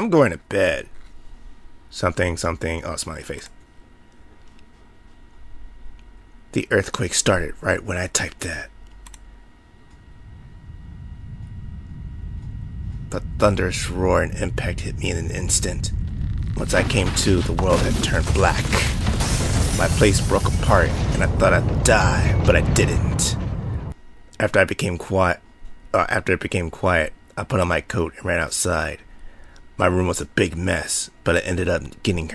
I'm going to bed. Something, something. Oh, smiley face. The earthquake started right when I typed that. The thunderous roar and impact hit me in an instant. Once I came to, the world had turned black. My place broke apart, and I thought I'd die, but I didn't. After it became quiet, I put on my coat and ran outside. My room was a big mess, but I ended up not getting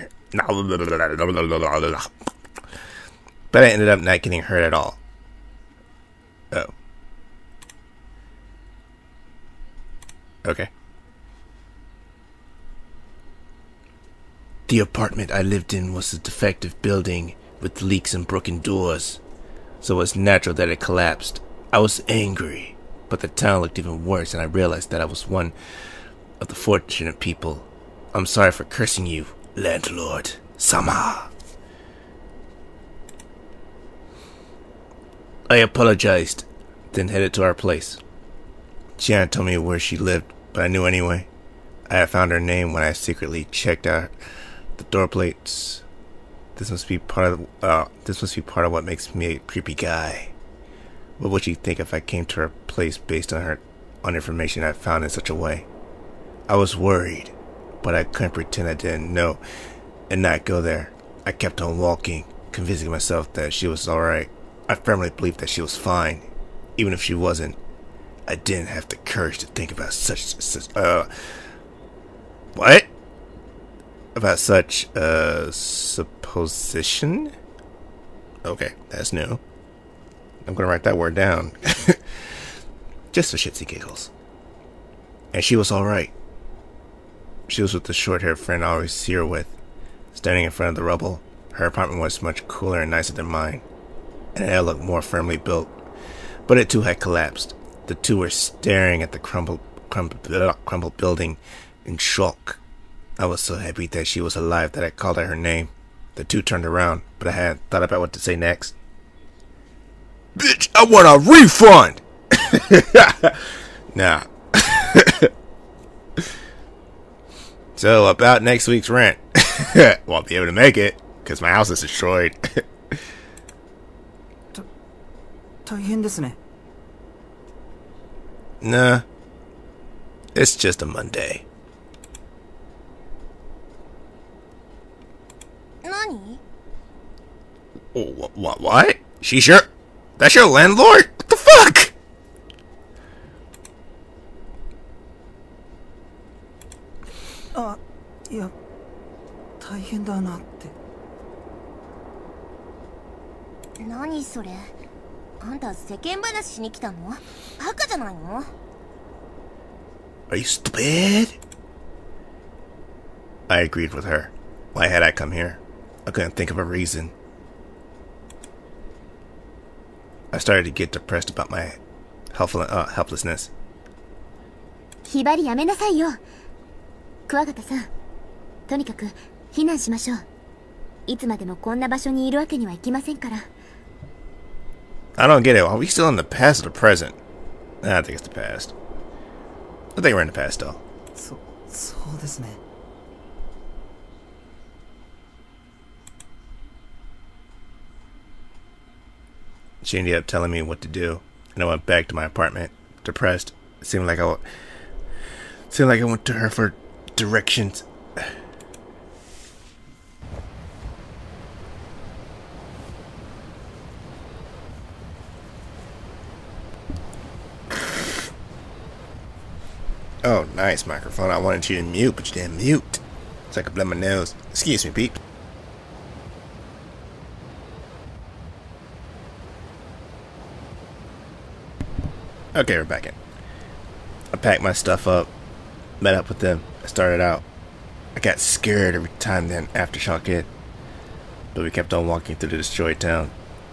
hurt at all. Oh. Okay. The apartment I lived in was a defective building with leaks and broken doors, so it was natural that it collapsed. I was angry, but the town looked even worse, and I realized that I was one of the fortunate people. I'm sorry for cursing you, landlord Sama. I apologized, then headed to our place. She hadn't told me where she lived, but I knew anyway. I had found her name when I secretly checked out the door plates. This must be part of what makes me a creepy guy. What would she think if I came to her place based on information I found in such a way? I was worried, but I couldn't pretend I didn't know and not go there. I kept on walking, convincing myself that she was alright. I firmly believed that she was fine, even if she wasn't. I didn't have the courage to think about such supposition? Okay, that's new. I'm gonna write that word down. Just for shits and giggles. And she was alright. She was with the short-haired friend I always see her with. Standing in front of the rubble, her apartment was much cooler and nicer than mine, and it looked more firmly built. But it too had collapsed. The two were staring at the crumbled building in shock. I was so happy that she was alive that I called out her name. The two turned around, but I hadn't thought about what to say next. Bitch, I want a refund! Nah. So, about next week's rent. Won't be able to make it, because my house is destroyed. 大変ですね。 Nah. It's just a Monday. 何? What? She sure? That's your landlord? What the fuck? あ、いや、大変だなって。何それ？あんた世間話しに来たの？バカじゃないの？ Are you stupid? I agreed with her. Why had I come here? I couldn't think of a reason. I started to get depressed about my helplessness. ひばりやめなさいよ。クワガタさん、とにかく避難しましょう。いつまでもこんな場所にいるわけにはいきませんから。 I don't get it. Are we still in the past or the present? I think it's the past. I think we're in the past, though. そうですね。 She ended up telling me what to do, and I went back to my apartment, depressed. It seemed like I went to her for directions. Oh, nice microphone. I wanted you to mute, but you didn't mute. So I could blow my nose. Excuse me, peep. Okay, we're back in. I packed my stuff up, met up with them, and started out. I got scared every time that aftershock hit, but we kept on walking through the destroyed town.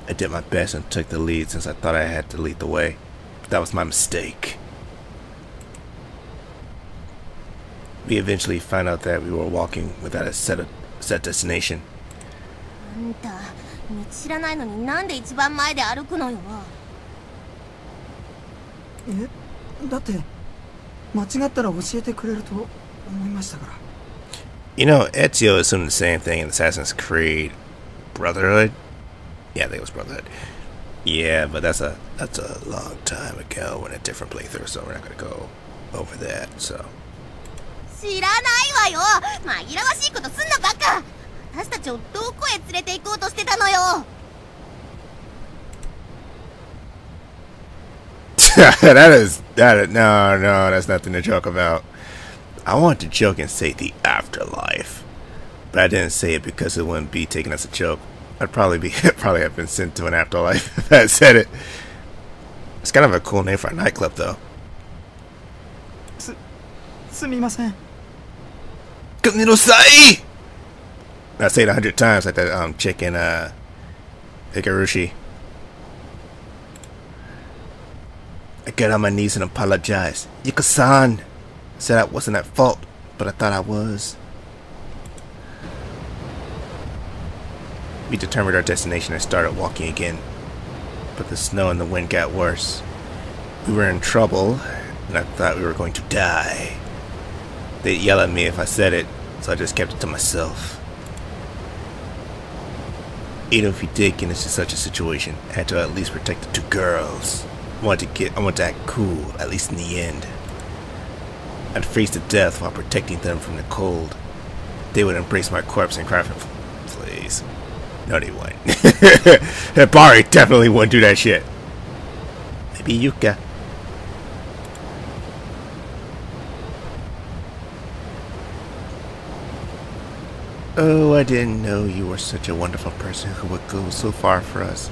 I did my best and took the lead since I thought I had to lead the way, but that was my mistake. We eventually found out that we were walking without a set destination. あんた、道知らないのになんで一番前で歩くのよ。だって間違ったら教えてくれると思いましたから。You know, Ezio assumed the same thing in Assassin's Creed Brotherhood. Yeah, I think it was Brotherhood. Yeah, but that's a long time ago in a different playthrough, so we're not gonna go over that. So. 知らないわよ。紛らわしいことすんなバカ。私たちをどこへ連れて行こうとしてたのよ。No, that's nothing to joke about. I want to joke and say the afterlife, but I didn't say it because it wouldn't be taken as a joke. I'd probably have been sent to an afterlife if I said it. It's kind of a cool name for a nightclub, though. すみません。Gomenasai! I say it 100 times like that chick in Hikarushi. I got on my knees and apologized. Yuka-san said I wasn't at fault, but I thought I was. We determined our destination and started walking again, but the snow and the wind got worse. We were in trouble, and I thought we were going to die. They'd yell at me if I said it, so I just kept it to myself. Even if we did get into such a situation, I had to at least protect the two girls. I wanted to act cool, at least in the end. I'd freeze to death while protecting them from the cold. They would embrace my corpse and cry for please. No, they wouldn't. Bari definitely wouldn't do that shit. Maybe Yuka. Oh, I didn't know you were such a wonderful person who would go so far for us.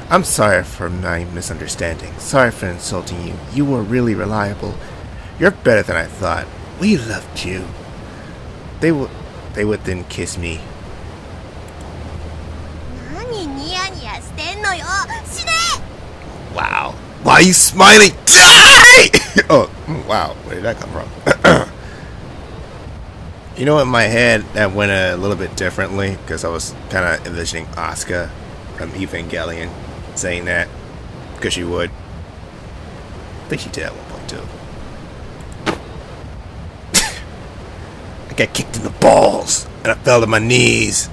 I'm sorry for my misunderstanding. Sorry for insulting you. You were really reliable. You're better than I thought. We loved you. They would then kiss me. Wow. Why are you smiling? Die! Oh, wow. Where did that come from? You know, in my head, that went a little bit differently because I was kind of envisioning Asuka from Evangelion saying that because she would. I think she did at one point too. I got kicked in the balls and I fell to my knees.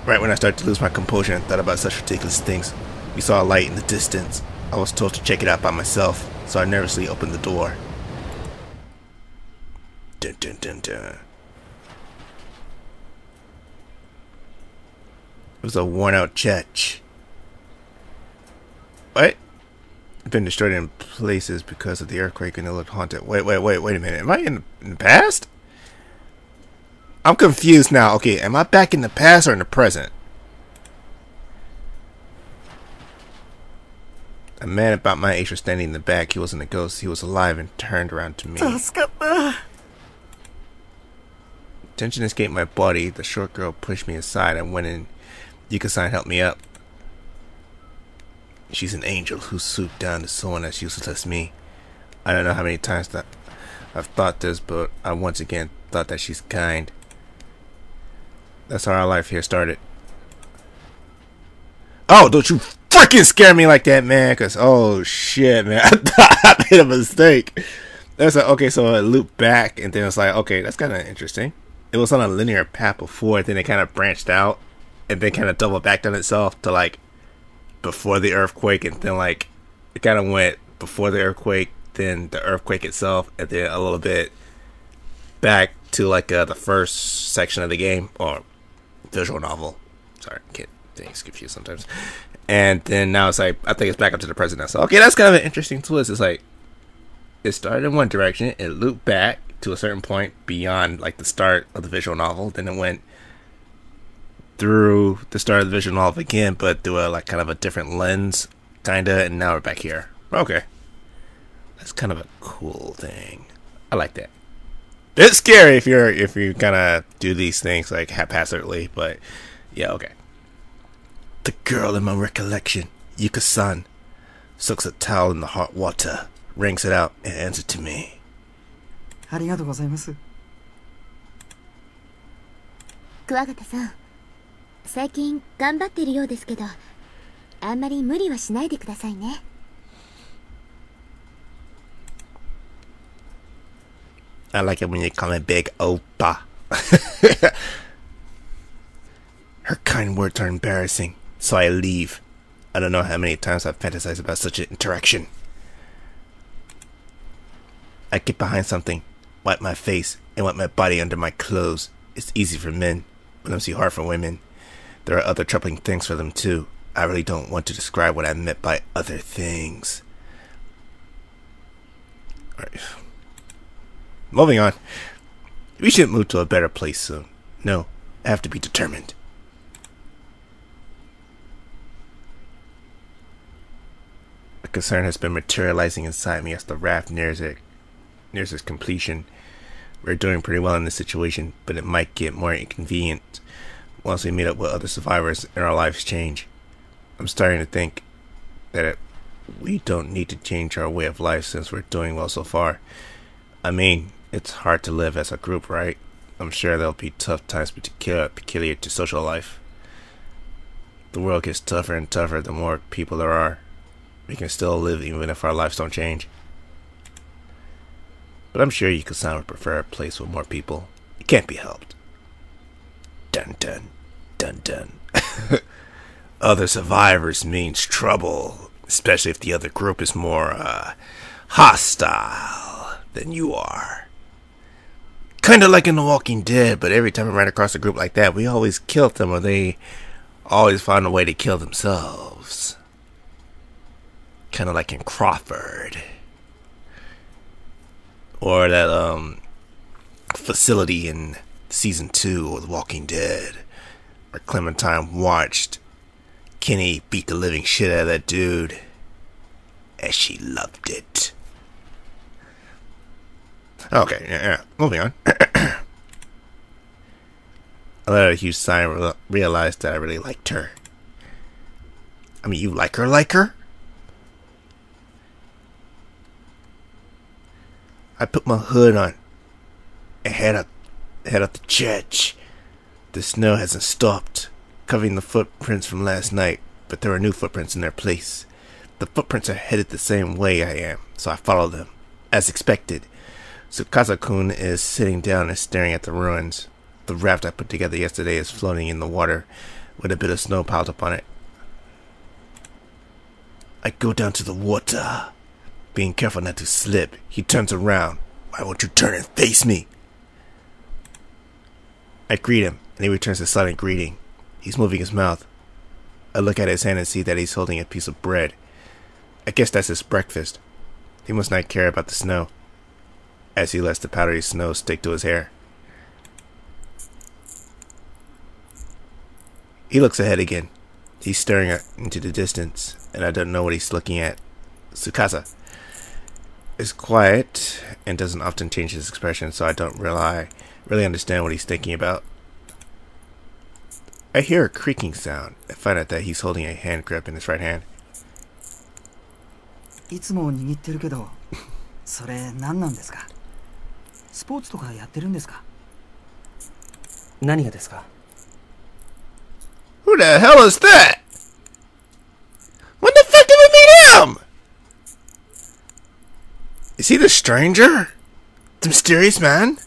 Right when I started to lose my composure and thought about such ridiculous things, we saw a light in the distance. I was told to check it out by myself, so I nervously opened the door. Dun, dun, dun, dun. It was a worn-out church. What? Been destroyed in places because of the earthquake and it looked haunted. Wait a minute. Am I in the past? I'm confused now. Okay, am I back in the past or in the present? A man about my age was standing in the back. He wasn't a ghost. He was alive and turned around to me. Tension escaped my body. The short girl pushed me aside and went in. Yuka-san helped me up. She's an angel who swooped down to someone as useless as me. I don't know how many times that I've thought this, but I once again thought that she's kind. That's how our life here started. Oh, don't you freaking scare me like that, man! Cause oh shit, man, I thought I made a mistake. That's like, okay, so it looped back, and then it's like, okay, that's kind of interesting. It was on a linear path before, then it kind of branched out, and then kind of doubled back on itself to like before the earthquake, and then like it kind of went before the earthquake, then the earthquake itself, and then a little bit back to like the first section of the game or visual novel. Sorry, I get things confused sometimes. And then now it's like I think it's back up to the present now. So okay, that's kind of an interesting twist. It's like it started in one direction, it looped back to a certain point beyond like the start of the visual novel, then it went through the start of the visual novel again, but through a like kind of a different lens, kinda, and now we're back here. Okay, that's kind of a cool thing. I like that. It's scary if you kind of do these things like haphazardly, but yeah, okay. The girl in my recollection, Yuka-san, soaks a towel in the hot water, wrings it out, and hands it to me. ありがとうございます。桑形さん、最近頑張ってるようですけど、あんまり無理はしないでくださいね。I like it when you call me Big Oppa. Her kind words are embarrassing, so I leave. I don't know how many times I've fantasized about such an interaction. I get behind something, wipe my face, and wipe my body under my clothes. It's easy for men, but it's hard for women. There are other troubling things for them too. I really don't want to describe what I meant by other things. Alright. Moving on. We should move to a better place soon. No, I have to be determined. A concern has been materializing inside me as the raft nears its completion. We're doing pretty well in this situation, but it might get more inconvenient once we meet up with other survivors and our lives change. I'm starting to think that we don't need to change our way of life since we're doing well so far. I mean, it's hard to live as a group, right? I'm sure there'll be tough times peculiar to social life. The world gets tougher and tougher the more people there are. We can still live even if our lives don't change. But I'm sure you could sound would prefer a place with more people. It can't be helped. Dun dun, dun dun. Other survivors means trouble, especially if the other group is more hostile than you are. Kinda like in The Walking Dead, but every time I ran across a group like that, we always killed them, or they always found a way to kill themselves. Kinda like in Crawford. Or that facility in season 2 of The Walking Dead, where Clementine watched Kenny beat the living shit out of that dude, and she loved it. Okay, yeah. Moving on. I let out a huge sigh and realized that I really liked her. I mean, you like her? I put my hood on and head up the church. The snow hasn't stopped, covering the footprints from last night, but there are new footprints in their place. The footprints are headed the same way I am, so I follow them, as expected. Tsukasa-kun is sitting down and staring at the ruins. The raft I put together yesterday is floating in the water, with a bit of snow piled up on it. I go down to the water, being careful not to slip. He turns around. Why won't you turn and face me? I greet him, and he returns a silent greeting. He's moving his mouth. I look at his hand and see that he's holding a piece of bread. I guess that's his breakfast. He must not care about the snow, as he lets the powdery snow stick to his hair. He looks ahead again. He's staring into the distance, and I don't know what he's looking at. Tsukasa is quiet and doesn't often change his expression, so I don't really understand what he's thinking about. I hear a creaking sound and find out that he's holding a hand grip in his right hand. いつも握ってるけど、それ何なんですか？スポーツとかやってるんですか？何がですか？ Who the hell is that? When the fuck did we meet him? Is he the stranger? The mysterious man?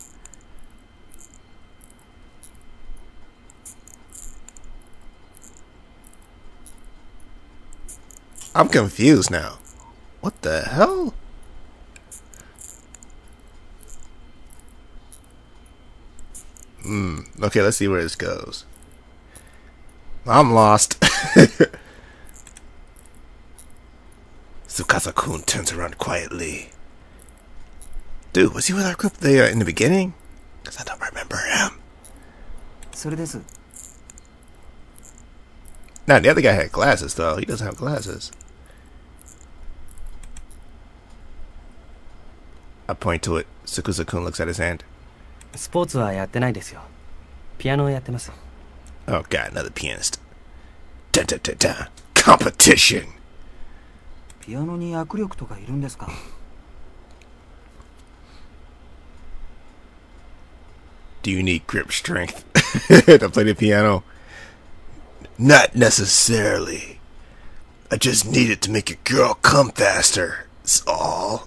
I'm confused now. What the hell? Okay, let's see where this goes. I'm lost. Tsukasa-kun turns around quietly. Dude, was he with our group there in the beginning? Because I don't remember him. それです。 Nah, the other guy had glasses, though. He doesn't have glasses. I point to it. Tsukasa-kun looks at his hand. スポーツはやってないですよ。ピアノをやってます。 Oh god, another pianist. Dun dun dun dun. Competition! ピアノに握力とかいるんですか？ Do you need grip strength to play the piano? Not necessarily. I just need it to make a girl come faster. That's all.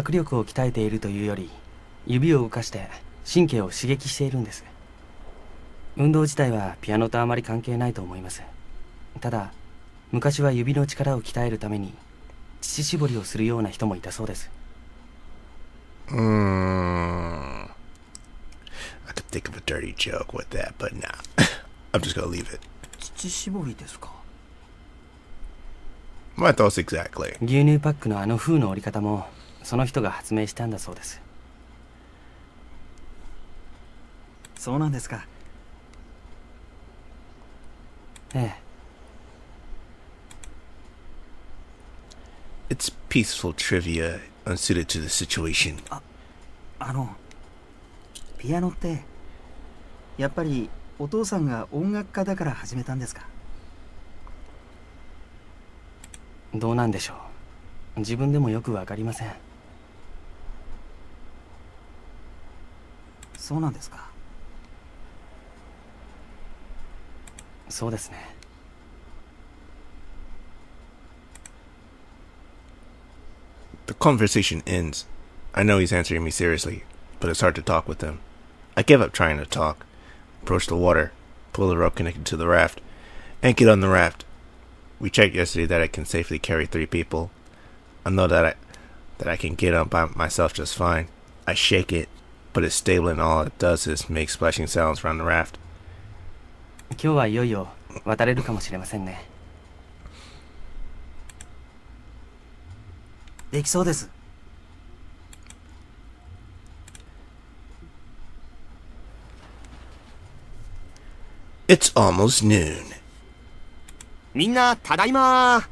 脚力を鍛えているというより、指を動かして神経を刺激しているんです。運動自体はピアノとあまり関係ないと思います。ただ昔は指の力を鍛えるために乳搾りをするような人もいたそうです。I could think of a dirty joke with that, but nah. I'm just gonna leave it. 乳搾りですか。My thoughts exactly. 牛乳パックのあの封の折り方もその人が発明したんだそうです。そうなんですか。ええ。It's peaceful trivia unsuited to the situation. ピアノってやっぱりお父さんが音楽家だから始めたんですか。どうなんでしょう。自分でもよくわかりません。そうなんですか。そうですね。The conversation ends. I know he's answering me seriously, but it's hard to talk with him. I give up trying to talk, approach the water, pull the rope connected to the raft, and get on the raft. We checked yesterday that it can safely carry 3 people. I know that I can get on by myself just fine. I shake it, but it's stable and all it does is make splashing sounds around the raft. 今日はいよいよ渡れるかもしれませんね。できそうです。It's almost noon. みんな、ただいま。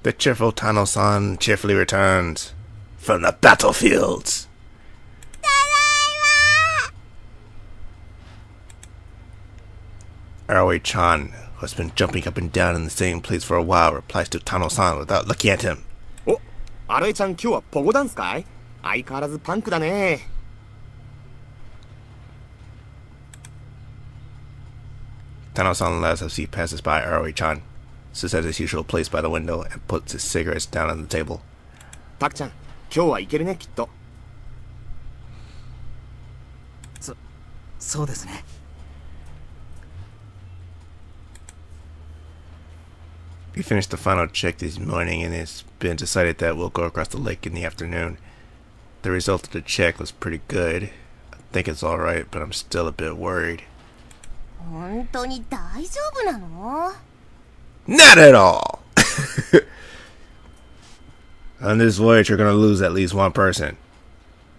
The cheerful Tano-san cheerfully returns from the battlefields. Aoi-chan, who has been jumping up and down in the same place for a while, replies to Tano-san without looking at him. お、アロエちゃん今日はポゴダンスかい？相変わらずパンクだね。Tano-san laughs as he passes by Aoi-chan, sits at his usual place by the window, and puts his cigarettes down on the table. タクちゃん、今日はいけるねきっと。そうですね。We finished the final check this morning, and it's been decided that we'll go across the lake in the afternoon. The result of the check was pretty good. I think it's alright, but I'm still a bit worried. 本当に大丈夫なの？ Not at all! On this voyage, you're gonna lose at least one person.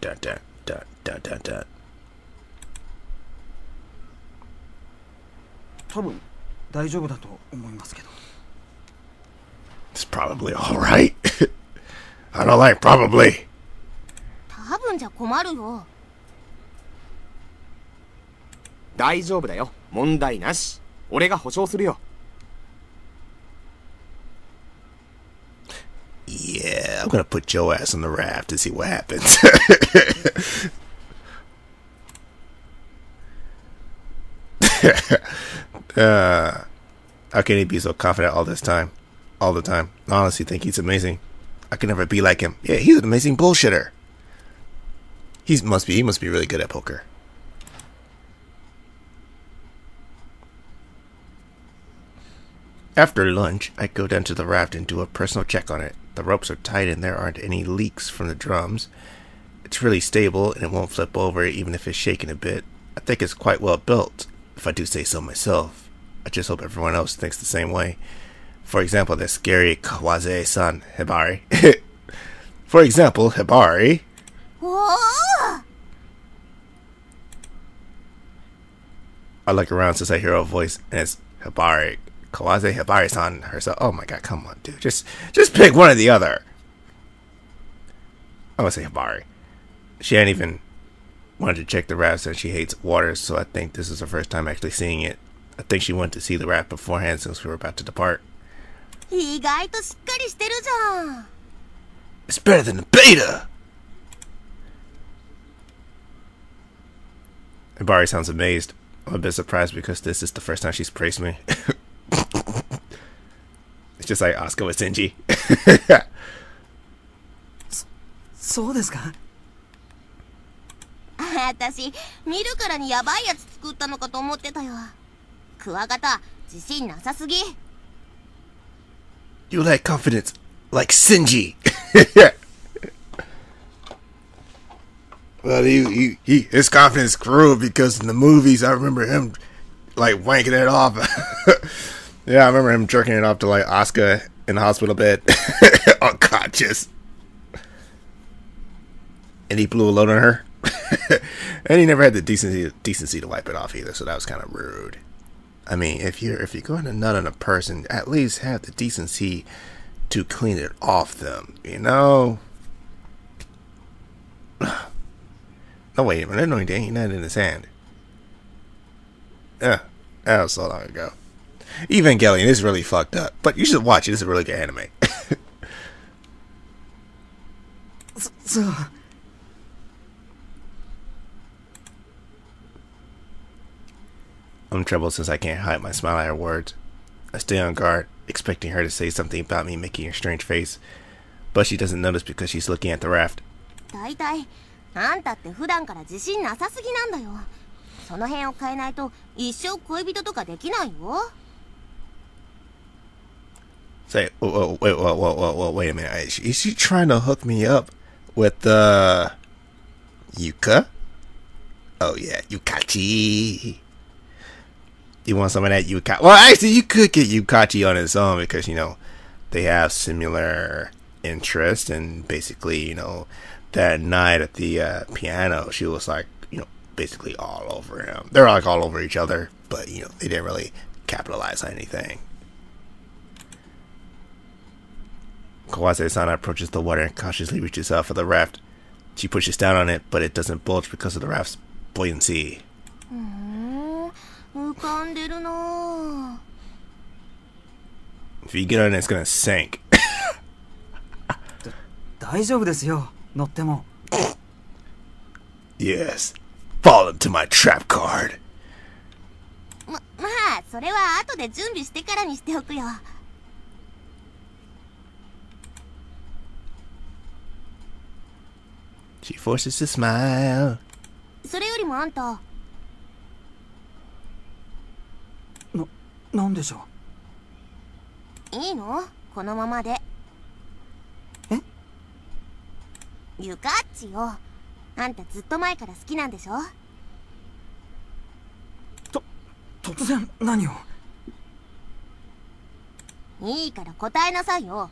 Dun dun dun dun dun dun. 多分大丈夫だと思いますけど。It's probably alright. I don't like probably. 多分じゃ困るよ。大丈夫だよ。問題なし。俺が保証するよ。Yeah, I'm gonna put your ass on the raft to see what happens. How can he be so confident all this time? All the time. I honestly think he's amazing. I could never be like him. Yeah, he's an amazing bullshitter. He must be really good at poker. After lunch, I go down to the raft and do a personal check on it. The ropes are tight and there aren't any leaks from the drums. It's really stable and it won't flip over even if it's shaking a bit. I think it's quite well built, if I do say so myself. I just hope everyone else thinks the same way. For example, the scary Kawaze-san, Hibari. For example, Hibari. I look around since I hear a voice and it's Hibari. Kawaze Hibari-san herself. Oh my god, come on, dude. Just pick one or the other. I'm gonna say Hibari. She hadn't even wanted to check the raft since she hates water, so I think this is her first time actually seeing it. I think she wanted to see the raft beforehand since we were about to depart. 意外としっかりしてるじゃん。It's better than the beta! Hibari sounds amazed. I'm a bit surprised because this is the first time she's praised me. It's just like Asuka with Shinji. そうですか。私見るからにヤバいやつ作ったのかと思ってたよ。クワガタ自信なさすぎ。 You lack confidence, like Shinji. Well, his confidence grew because in the movies, I remember him like wanking it off. Yeah, I remember him jerking it off to like Asuka in the hospital bed, unconscious, and he blew a load on her. And he never had the decency to wipe it off either, so that was kind of rude. I mean, if you're going to nut on a person, at least have the decency to clean it off them, you know? No, wait a minute, no, he ain't nut in his hand. Yeah, that was so long ago. Evangelion is really fucked up, but you should watch it. It's a really good anime. そう。I'm in trouble since I can't hide my smile at her words. I stay on guard, expecting her to say something about me making a strange face, but she doesn't notice because she's looking at the raft. だいたいあんたって普段から自信なさすぎなんだよ。その辺を変えないと一生恋人とかできないよ。 Say, wait a minute. Is she trying to hook me up with Yuka? Oh yeah, Yukachi. You want some of that Yukachi? Well, actually, you could get Yukachi on his own because, you know, they have similar interests. And basically, you know, that night at the piano, she was like, you know, basically all over him. They're like all over each other, but, you know, they didn't really capitalize on anything. Kawase-san approaches the water and cautiously reaches out for the raft. She pushes down on it, but it doesn't bulge because of the raft's buoyancy. 浮かんでるな。 If you get on it, it's gonna sink. 大丈夫ですよ。乗っても。Yes. Fall into my trap card. まあそれは後で準備してからにしておくよ。 She forces a smile. それよりもあんた。なんでしょう。いいの？このままで。え？ユカッチよ。あんたずっと前から好きなんでしょ？突然何を？いいから答えなさいよ。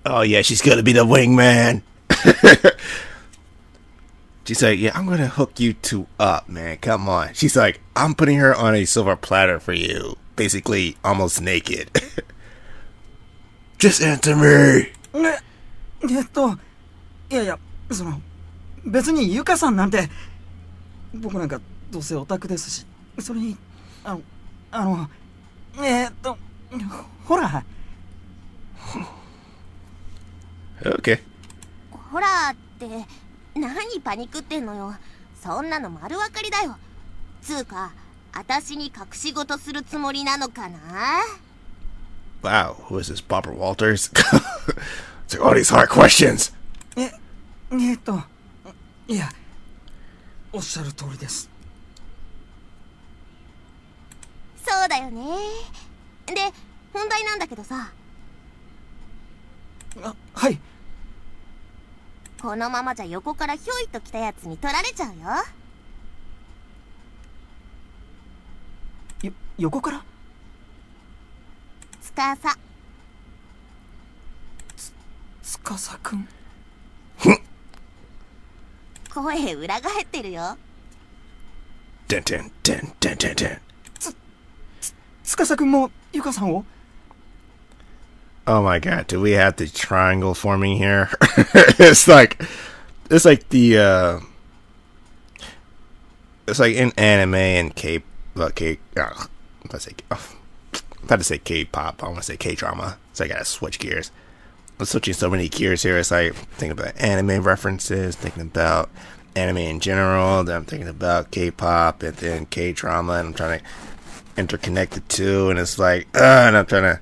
Oh yeah, she's gonna be the wingman. She's like, yeah, I'm gonna hook you two up, man. Come on. She's like, I'm putting her on a silver platter for you. Basically, almost naked. Just answer me. いやいや、別にゆかさんなんて、僕なんかどうせオタクですし、それに、ほら。Okay. ほらって何パニクってんのよ。そんなの丸分かりだよ。つうか私に隠し事するつもりなのかな。 Wow, who is this, Barbara Walters? It's like all these hard questions. いや、おっしゃる通りです。そうだよね。で、本題なんだけどさ。はい。このままじゃ横からひょいと来たやつに取られちゃうよ。横から？つかさ。つかさくん。声裏返ってるよ。Dun, dun, dun, dun, dun, dun. つかさくんもゆかさんを？Oh my god, do we have the triangle forming here? It's like the it's like in anime and I'm about to say K-pop. I want to say K-drama. So I gotta switch gears. I'm switching so many gears here. It's like thinking about anime references, thinking about anime in general, then I'm thinking about K-pop and then K-drama, and I'm trying to interconnect the two, and it's like and I'm trying to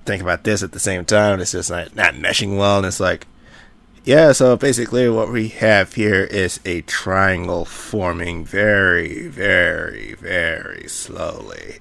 think about this at the same time. It's just like not meshing well, and it's like, Yeah, so basically what we have here is a triangle forming very, very, very slowly.